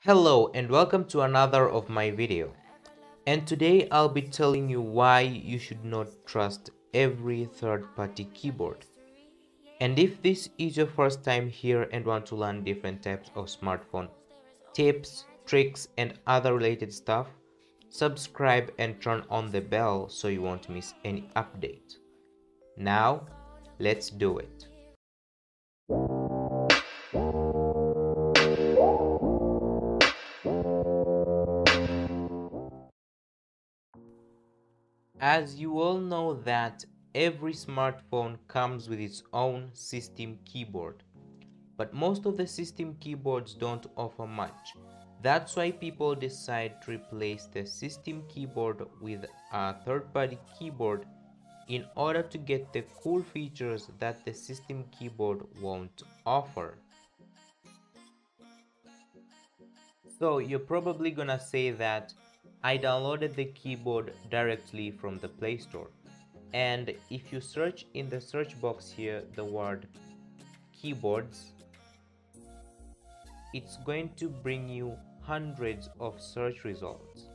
Hello and welcome to another of my video. And today I'll be telling you why you should not trust every third-party keyboard. And if this is your first time here and want to learn different types of smartphone tips, tricks and other related stuff, subscribe and turn on the bell so you won't miss any update. Now, let's do it. As you all know that every smartphone comes with its own system keyboard, but most of the system keyboards don't offer much. That's why people decide to replace the system keyboard with a third-party keyboard in order to get the cool features that the system keyboard won't offer. So you're probably gonna say that I downloaded the keyboard directly from the Play Store. And if you search in the search box here the word keyboards, it's going to bring you hundreds of search results,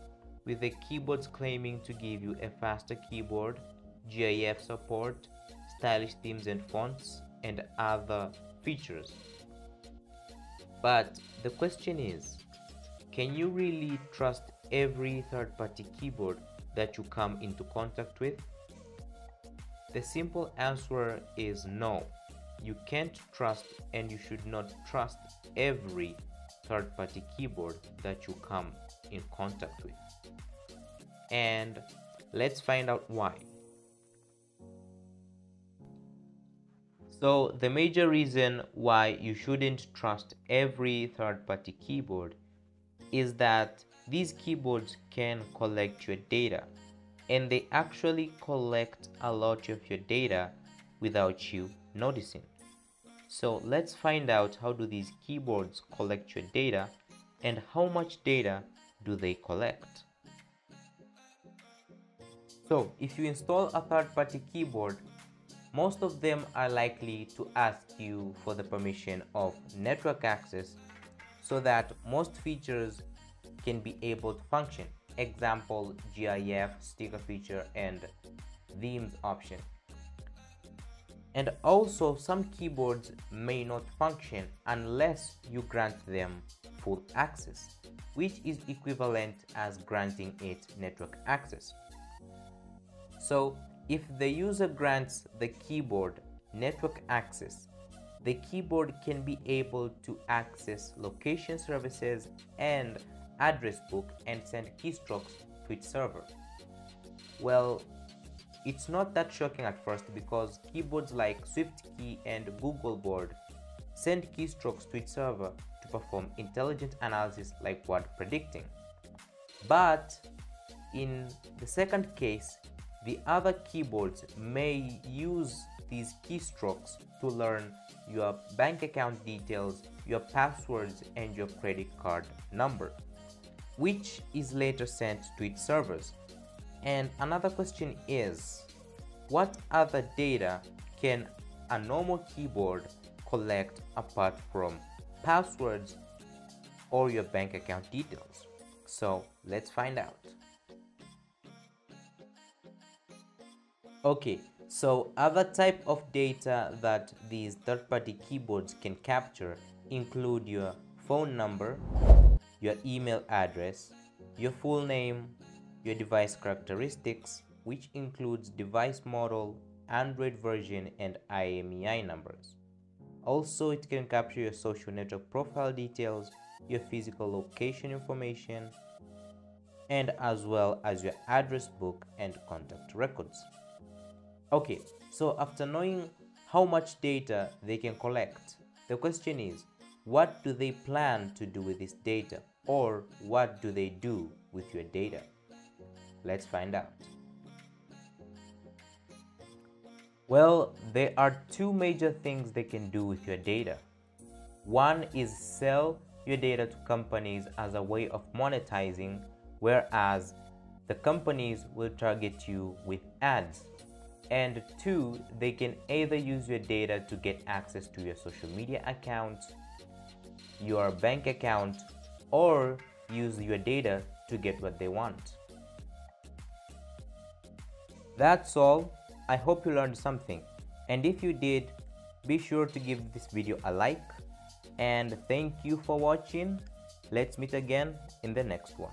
with the keyboards claiming to give you a faster keyboard, GIF support, stylish themes and fonts, and other features. But the question is, can you really trust every third-party keyboard that you come into contact with? The simple answer is no. You can't trust and you should not trust every third-party keyboard that you come in contact with. And let's find out why. So the major reason why you shouldn't trust every third-party keyboard is that these keyboards can collect your data, and they actually collect a lot of your data without you noticing. So let's find out how do these keyboards collect your data and how much data do they collect. So if you install a third-party keyboard, most of them are likely to ask you for the permission of network access so that most features can be able to function. Example, GIF, sticker feature, and themes option. And also some keyboards may not function unless you grant them full access, which is equivalent as granting it network access. So if the user grants the keyboard network access, the keyboard can be able to access location services and address book and send keystrokes to its server. Well, it's not that shocking at first because keyboards like SwiftKey and Google Board send keystrokes to its server to perform intelligent analysis like word predicting. But in the second case, the other keyboards may use these keystrokes to learn your bank account details, your passwords, and your credit card number, which is later sent to its servers. And another question is, what other data can a normal keyboard collect apart from passwords or your bank account details? So let's find out. Okay, so other type of data that these third-party keyboards can capture include your phone number, your email address, your full name, your device characteristics, which includes device model, Android version, and IMEI numbers. Also, it can capture your social network profile details, your physical location information, and as well as your address book and contact records. Okay, so after knowing how much data they can collect, the question is, what do they plan to do with this data, or what do they do with your data? Let's find out. Well, there are two major things they can do with your data. One is sell your data to companies as a way of monetizing, whereas the companies will target you with ads. And two, they can either use your data to get access to your social media accounts, your bank account, or use your data to get what they want. That's all. I hope you learned something, and if you did, be sure to give this video a like, and thank you for watching. Let's meet again in the next one.